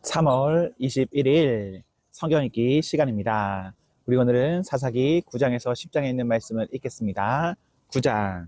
3월 21일 성경 읽기 시간입니다. 우리 오늘은 사사기 9장에서 10장에 있는 말씀을 읽겠습니다. 9장.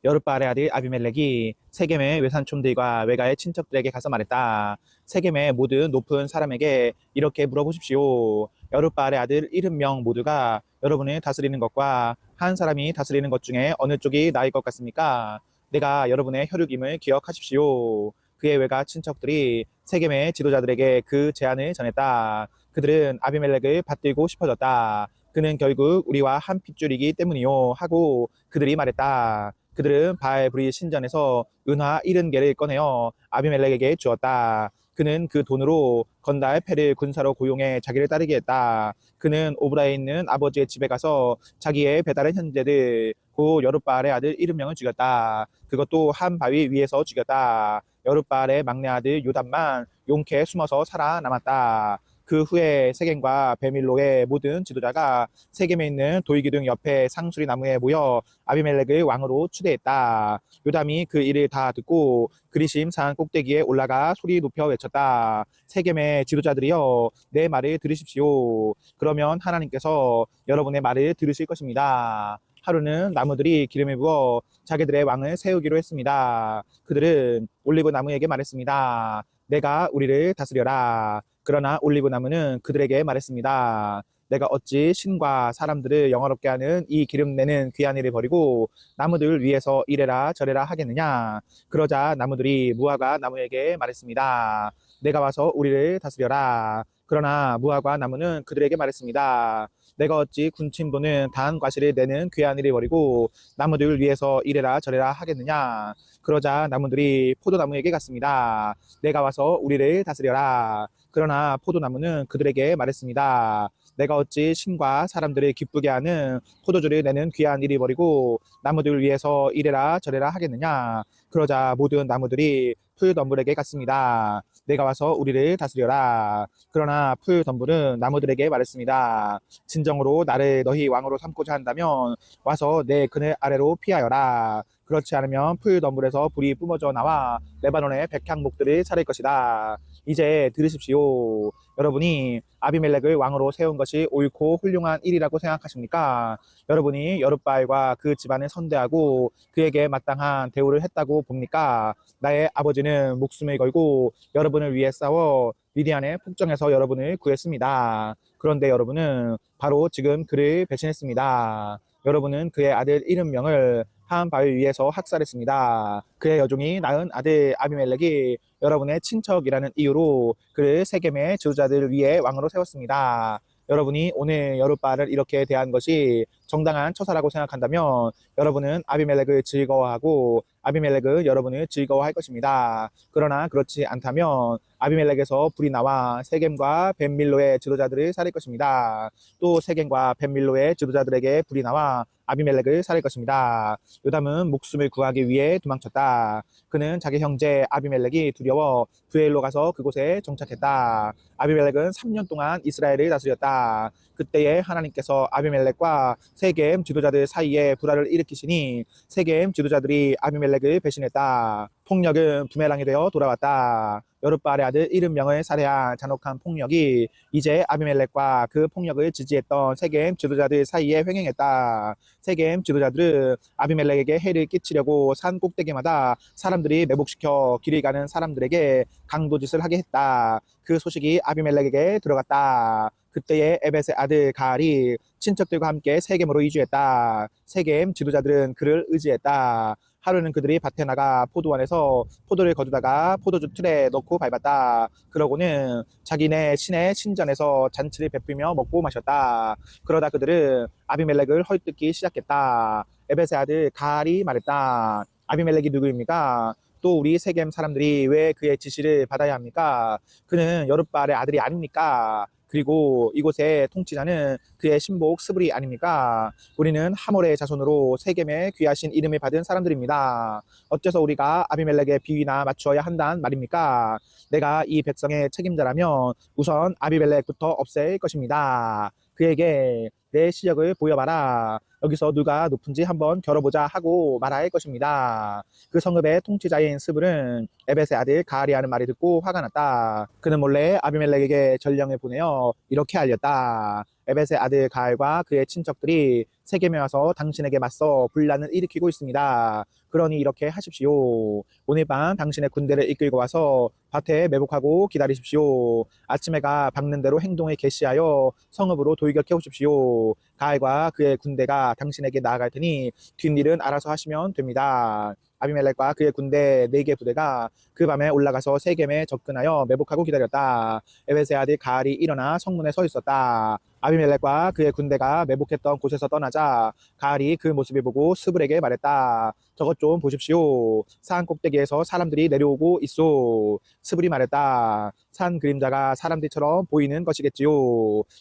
여룻바알의 아들 아비멜렉이 세겜의 외산촌들과 외가의 친척들에게 가서 말했다. 세겜의 모든 높은 사람에게 이렇게 물어보십시오. 여룻바알의 아들 70명 모두가 여러분을 다스리는 것과 한 사람이 다스리는 것 중에 어느 쪽이 나을 것 같습니까? 내가 여러분의 혈육임을 기억하십시오. 그의 외가 친척들이 세겜의 지도자들에게 그 제안을 전했다. 그들은 아비멜렉을 받들고 싶어졌다. 그는 결국 우리와 한 핏줄이기 때문이요 하고 그들이 말했다. 그들은 바알브리 신전에서 은화 70개를 꺼내어 아비멜렉에게 주었다. 그는 그 돈으로 건달 패를 군사로 고용해 자기를 따르게 했다. 그는 오브라에 있는 아버지의 집에 가서 자기의 배다른 형제들 고 여룻바알의 아들 70명을 죽였다. 그것도 한 바위 위에서 죽였다. 여룻바알의 막내 아들 요담만 용케 숨어서 살아남았다. 그 후에 세겜과 베밀로의 모든 지도자가 세겜에 있는 돌기둥 옆에 상수리 나무에 모여 아비멜렉을 왕으로 추대했다. 요담이 그 일을 다 듣고 그리심 산 꼭대기에 올라가 소리 높여 외쳤다. 세겜의 지도자들이여, 내 말을 들으십시오. 그러면 하나님께서 여러분의 말을 들으실 것입니다. 하루는 나무들이 기름을 부어 자기들의 왕을 세우기로 했습니다. 그들은 올리브 나무에게 말했습니다. 내가 우리를 다스려라. 그러나 올리브 나무는 그들에게 말했습니다. 내가 어찌 신과 사람들을 영화롭게 하는 이 기름 내는 귀한 일을 버리고 나무들 위에서 이래라 저래라 하겠느냐. 그러자 나무들이 무화과 나무에게 말했습니다. 내가 와서 우리를 다스려라. 그러나 무화과 나무는 그들에게 말했습니다. 내가 어찌 군침 도는 단 과실을 내는 귀한 일을 버리고 나무들 위에서 이래라 저래라 하겠느냐. 그러자 나무들이 포도나무에게 갔습니다. 내가 와서 우리를 다스려라. 그러나 포도나무는 그들에게 말했습니다. 내가 어찌 신과 사람들을 기쁘게 하는 포도주를 내는 귀한 일을 버리고 나무들 위에서 이래라 저래라 하겠느냐. 그러자 모든 나무들이 풀덤불에게 갔습니다. 내가 와서 우리를 다스려라. 그러나 풀덤불은 나무들에게 말했습니다. 진정으로 나를 너희 왕으로 삼고자 한다면 와서 내 그늘 아래로 피하여라. 그렇지 않으면 풀덤불에서 불이 뿜어져 나와 레바논의 백향목들을 차릴 것이다. 이제 들으십시오. 여러분이 아비멜렉을 왕으로 세운 것이 옳고 훌륭한 일이라고 생각하십니까? 여러분이 여룻바알과 그 집안을 선대하고 그에게 마땅한 대우를 했다고 봅니까? 나의 아버지는 목숨을 걸고 여러분을 위해 싸워 미디안의 폭정에서 여러분을 구했습니다. 그런데 여러분은 바로 지금 그를 배신했습니다. 여러분은 그의 아들 70명을 한 바위 위에서 학살했습니다. 그의 여종이 낳은 아들 아비멜렉이 여러분의 친척이라는 이유로 그를 세겜의 지도자들 위에 왕으로 세웠습니다. 여러분이 오늘 여룻바알을 이렇게 대한 것이 정당한 처사라고 생각한다면 여러분은 아비멜렉을 즐거워하고 아비멜렉은 여러분을 즐거워할 것입니다. 그러나 그렇지 않다면 아비멜렉에서 불이 나와 세겜과 벤밀로의 지도자들을 살릴 것입니다. 또 세겜과 벤밀로의 지도자들에게 불이 나와 아비멜렉을 살릴 것입니다. 요담은 목숨을 구하기 위해 도망쳤다. 그는 자기 형제 아비멜렉이 두려워 브엘로 가서 그곳에 정착했다. 아비멜렉은 3년 동안 이스라엘을 다스렸다. 그때에 하나님께서 아비멜렉과 세겜 지도자들 사이에 불화를 일으키시니 세겜 지도자들이 아비멜렉을 배신했다. 폭력은 부메랑이 되어 돌아왔다. 여룻바알의 아들 70명을 살해한 잔혹한 폭력이 이제 아비멜렉과 그 폭력을 지지했던 세겜 지도자들 사이에 횡행했다. 세겜 지도자들은 아비멜렉에게 해를 끼치려고 산 꼭대기마다 사람들이 매복시켜 길을 가는 사람들에게 강도짓을 하게 했다. 그 소식이 아비멜렉에게 들어갔다. 그때에 에벳의 아들 가알이 친척들과 함께 세겜으로 이주했다. 세겜 지도자들은 그를 의지했다. 하루는 그들이 밭에 나가 포도원에서 포도를 거두다가 포도주 틀에 넣고 밟았다. 그러고는 자기네 신의 신전에서 잔치를 베풀며 먹고 마셨다. 그러다 그들은 아비멜렉을 헐뜯기 시작했다. 에벳의 아들 가알이 말했다. 아비멜렉이 누구입니까? 또 우리 세겜 사람들이 왜 그의 지시를 받아야 합니까? 그는 여룻바알의 아들이 아닙니까? 그리고 이곳의 통치자는 그의 신복 스브리 아닙니까? 우리는 하몰의 자손으로 세겜의 귀하신 이름을 받은 사람들입니다. 어째서 우리가 아비멜렉의 비위나 맞추어야 한단 말입니까? 내가 이 백성의 책임자라면 우선 아비멜렉부터 없앨 것입니다. 그에게 내 실력을 보여봐라. 여기서 누가 높은지 한번 겨뤄보자 하고 말할 것입니다. 그 성읍의 통치자인 스불은 에벳의 아들 가알이하는 말이 듣고 화가 났다. 그는 몰래 아비멜렉에게 전령을 보내어 이렇게 알렸다. 에벳의 아들 가알과 그의 친척들이 세겜에 와서 당신에게 맞서 분란을 일으키고 있습니다. 그러니 이렇게 하십시오. 오늘 밤 당신의 군대를 이끌고 와서 밭에 매복하고 기다리십시오. 아침 해가 밝는 대로 행동을 개시하여 성읍으로 돌격해 오십시오. 가알과 그의 군대가 당신에게 나아갈 테니 뒷일은 알아서 하시면 됩니다. 아비멜렉과 그의 군대 4개 부대가 그 밤에 올라가서 세겜에 접근하여 매복하고 기다렸다. 에벳의 아들 가알이 일어나 성문에 서 있었다. 아비멜렉과 그의 군대가 매복했던 곳에서 떠나자 가알이 그 모습을 보고 스불에게 말했다. 저것 좀 보십시오. 산 꼭대기에서 사람들이 내려오고 있소. 스불이 말했다. 산 그림자가 사람들처럼 보이는 것이겠지요.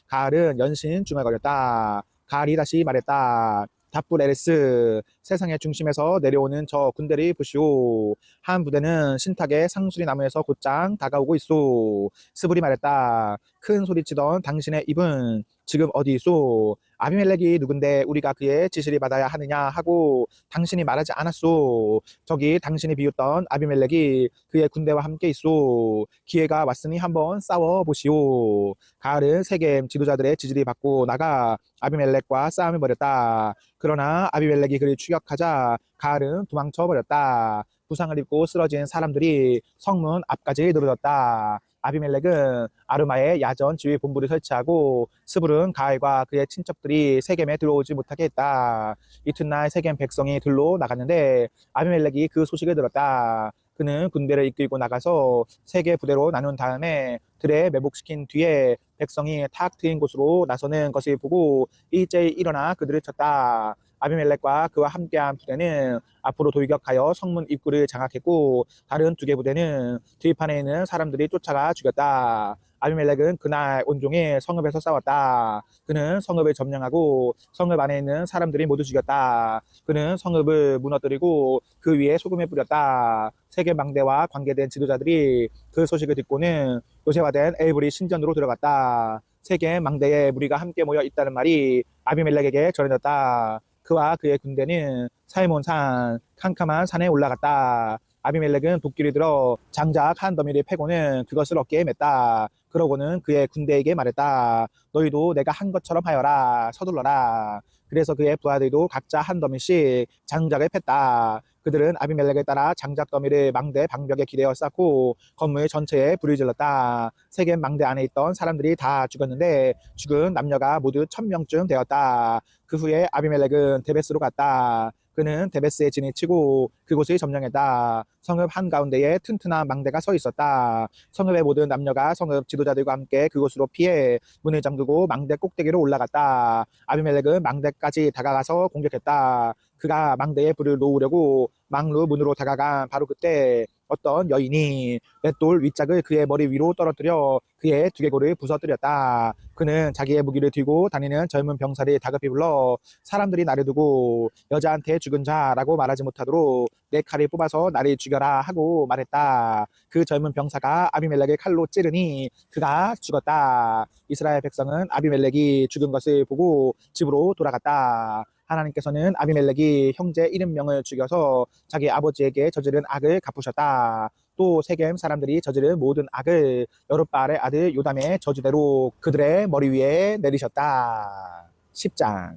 가알은 연신 중얼거렸다. 가알이 다시 말했다. 답불 에레스, 세상의 중심에서 내려오는 저 군대를 보시오. 한 부대는 신탁의 상수리 나무에서 곧장 다가오고 있소. 스불이 말했다. 큰 소리치던 당신의 입은 지금 어디 있소? 아비멜렉이 누군데 우리가 그의 지시를 받아야 하느냐 하고 당신이 말하지 않았소. 저기 당신이 비웃던 아비멜렉이 그의 군대와 함께 있소. 기회가 왔으니 한번 싸워보시오. 가을은 세겜 지도자들의 지지를 받고 나가 아비멜렉과 싸움을 벌였다. 그러나 아비멜렉이 그를 추격하자 가을은 도망쳐 버렸다. 부상을 입고 쓰러진 사람들이 성문 앞까지 늘어졌다. 아비멜렉은 아르마에 야전 지휘 본부를 설치하고 스불은 가알과 그의 친척들이 세겜에 들어오지 못하게 했다. 이튿날 세겜 백성이 들로 나갔는데 아비멜렉이 그 소식을 들었다. 그는 군대를 이끌고 나가서 3개 부대로 나눈 다음에 들에 매복시킨 뒤에 백성이 탁 트인 곳으로 나서는 것을 보고 일제히 일어나 그들을 쳤다. 아비멜렉과 그와 함께한 부대는 앞으로 돌격하여 성문 입구를 장악했고 다른 2개 부대는 들판에 있는 사람들이 쫓아가 죽였다. 아비멜렉은 그날 온종일 성읍에서 싸웠다. 그는 성읍을 점령하고 성읍 안에 있는 사람들이 모두 죽였다. 그는 성읍을 무너뜨리고 그 위에 소금을 뿌렸다. 세겜 망대와 관계된 지도자들이 그 소식을 듣고는 요새화된 에이브리 신전으로 들어갔다. 세겜 망대에 무리가 함께 모여 있다는 말이 아비멜렉에게 전해졌다. 그와 그의 군대는 살몬산 캄캄한 산에 올라갔다. 아비멜렉은 도끼를 들어 장작 한 더미를 패고는 그것을 어깨에 맸다. 그러고는 그의 군대에게 말했다. 너희도 내가 한 것처럼 하여라. 서둘러라. 그래서 그의 부하들도 각자 한 더미씩 장작을 팼다. 그들은 아비멜렉을 따라 장작 더미를 망대 방벽에 기대어 쌓고 건물 전체에 불을 질렀다. 세겜 망대 안에 있던 사람들이 다 죽었는데 죽은 남녀가 모두 1000명쯤 되었다. 그 후에 아비멜렉은 데베스로 갔다. 그는 데베스에 진을 치고 그곳을 점령했다. 성읍 한가운데에 튼튼한 망대가 서 있었다. 성읍의 모든 남녀가 성읍 지도자들과 함께 그곳으로 피해 문을 잠그고 망대 꼭대기로 올라갔다. 아비멜렉은 망대까지 다가가서 공격했다. 그가 망대에 불을 놓으려고 망루 문으로 다가간 바로 그때 어떤 여인이 맷돌 윗짝을 그의 머리 위로 떨어뜨려 그의 두개골을 부서뜨렸다. 그는 자기의 무기를 들고 다니는 젊은 병사를 다급히 불러 사람들이 나를 두고 여자한테 죽은 자라고 말하지 못하도록 내 칼을 뽑아서 나를 죽여라 하고 말했다. 그 젊은 병사가 아비멜렉을 칼로 찌르니 그가 죽었다. 이스라엘 백성은 아비멜렉이 죽은 것을 보고 집으로 돌아갔다. 하나님께서는 아비멜렉이 형제 70명을 죽여서 자기 아버지에게 저지른 악을 갚으셨다. 또 세겜 사람들이 저지른 모든 악을 여룻바알의 아들 요담의 저주대로 그들의 머리 위에 내리셨다. 10장.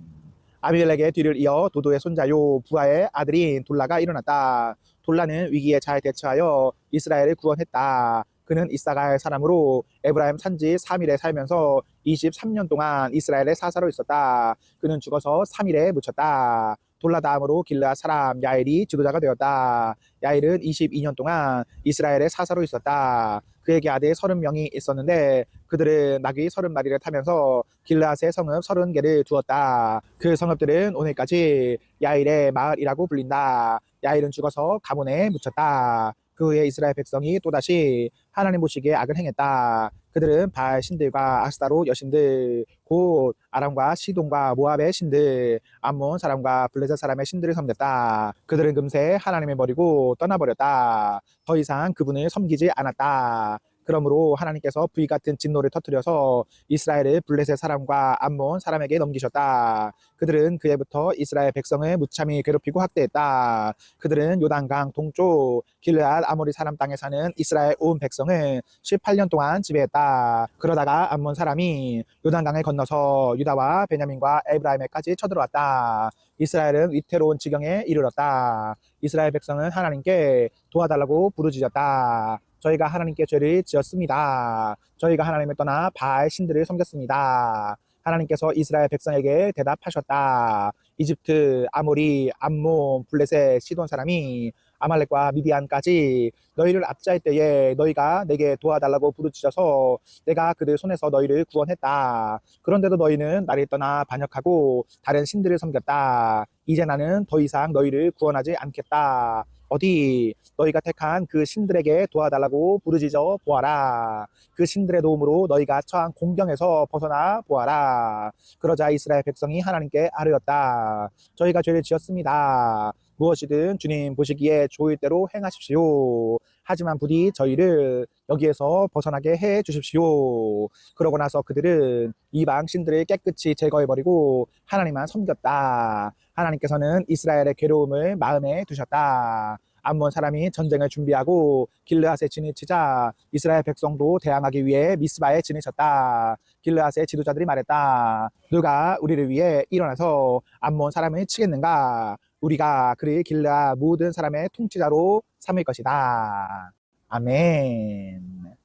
아비멜렉의 뒤를 이어 도도의 손자요 부하의 아들인 돌라가 일어났다. 돌라는 위기에 잘 대처하여 이스라엘을 구원했다. 그는 이사갈 사람으로 에브라임 산지 3일에 살면서 23년 동안 이스라엘의 사사로 있었다. 그는 죽어서 3일에 묻혔다. 돌라 다음으로 길르앗 사람 야엘이 지도자가 되었다. 야엘은 22년 동안 이스라엘의 사사로 있었다. 그에게 아들 30명이 있었는데 그들은 나귀 30마리를 타면서 길르앗의 성읍 30개를 두었다. 그 성읍들은 오늘까지 야엘의 마을이라고 불린다. 야엘은 죽어서 가문에 묻혔다. 그 후에 이스라엘 백성이 또다시 하나님 보시기에 악을 행했다. 그들은 바알 신들과 아스타롯 여신들 곧 아람과 시돈과 모압의 신들 암몬 사람과 블레셋 사람의 신들을 섬겼다. 그들은 금세 하나님을 버리고 떠나버렸다. 더 이상 그분을 섬기지 않았다. 그러므로 하나님께서 불 같은 진노를 터뜨려서 이스라엘을 블레셋 사람과 암몬 사람에게 넘기셨다. 그들은 그해부터 이스라엘 백성을 무참히 괴롭히고 학대했다. 그들은 요단강 동쪽 길르앗 아모리 사람 땅에 사는 이스라엘 온 백성을 18년 동안 지배했다. 그러다가 암몬 사람이 요단강을 건너서 유다와 베냐민과 에브라임에까지 쳐들어왔다. 이스라엘은 위태로운 지경에 이르렀다. 이스라엘 백성은 하나님께 도와달라고 부르짖었다. 저희가 하나님께 죄를 지었습니다. 저희가 하나님을 떠나 바알 신들을 섬겼습니다. 하나님께서 이스라엘 백성에게 대답하셨다. 이집트, 아모리, 암몬, 블레셋, 시돈 사람이 아말렉과 미디안까지 너희를 압제할 때에 너희가 내게 도와달라고 부르짖어서 내가 그들 손에서 너희를 구원했다. 그런데도 너희는 나를 떠나 반역하고 다른 신들을 섬겼다. 이제 나는 더 이상 너희를 구원하지 않겠다. 어디 너희가 택한 그 신들에게 도와달라고 부르짖어 보아라. 그 신들의 도움으로 너희가 처한 공경에서 벗어나 보아라. 그러자 이스라엘 백성이 하나님께 아뢰었다. 저희가 죄를 지었습니다. 무엇이든 주님 보시기에 좋을 대로 행하십시오. 하지만 부디 저희를 여기에서 벗어나게 해 주십시오. 그러고 나서 그들은 이방 신들을 깨끗이 제거해버리고 하나님만 섬겼다. 하나님께서는 이스라엘의 괴로움을 마음에 두셨다. 암몬 사람이 전쟁을 준비하고 길르앗에 진을 치자 이스라엘 백성도 대항하기 위해 미스바에 진을 쳤다. 길르앗의 지도자들이 말했다. 누가 우리를 위해 일어나서 암몬 사람을 치겠는가? 우리가 그를 길르앗 모든 사람의 통치자로 삼을 것이다. 아멘.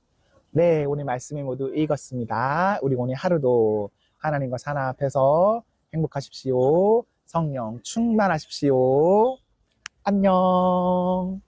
네, 오늘 말씀을 모두 읽었습니다. 우리 오늘 하루도 하나님과 사나 앞에서 행복하십시오. 성령 충만하십시오. 안녕.